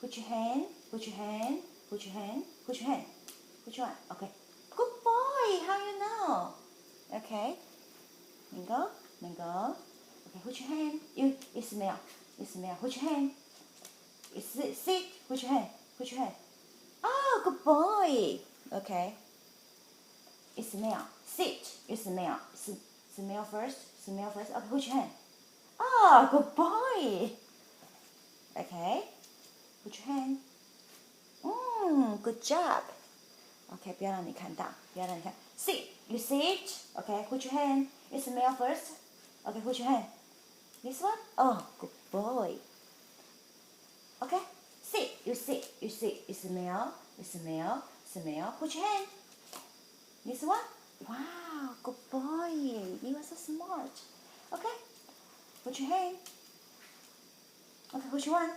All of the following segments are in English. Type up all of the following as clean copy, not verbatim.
Put your hand. Put your hand. Put your hand. Put your hand. Which one? Okay. Good boy. How you know? Okay. Mango. Mango. Okay. Put your hand. You smell. You smell. Put your hand. You sit. Put your hand. Put your hand. Oh, good boy. Okay. You smell. Sit. You smell. Smell first. Smell first. Okay. Put your hand. Oh, good boy. Okay. Put your hand. Good job. Okay, 不要让你看到，不要让你看。Sit, you sit. Okay, put your hand. You smell first. Okay, put your hand. This one. Oh, good boy. Okay, sit, you sit, you sit. You smell, you smell, smell. Put your hand. This one. Wow, good boy. You are so smart. Okay, put your hand. Okay, which one?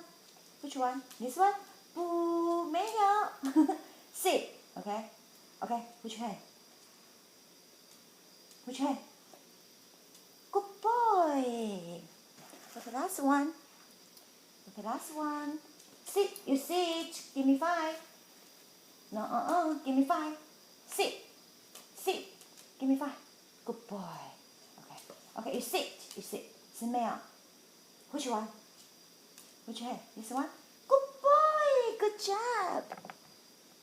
Which one? This one? 不，没有。Sit. Okay. Okay. Put your hand. Put your hand. Good boy. Look at last one. Look at last one. Sit. You sit. Give me 5. No. Give me 5. Sit. Sit. Give me 5. Good boy. Okay. Okay. You sit. You sit. Smell. Which one? Which hand? This one? Good boy! Good job!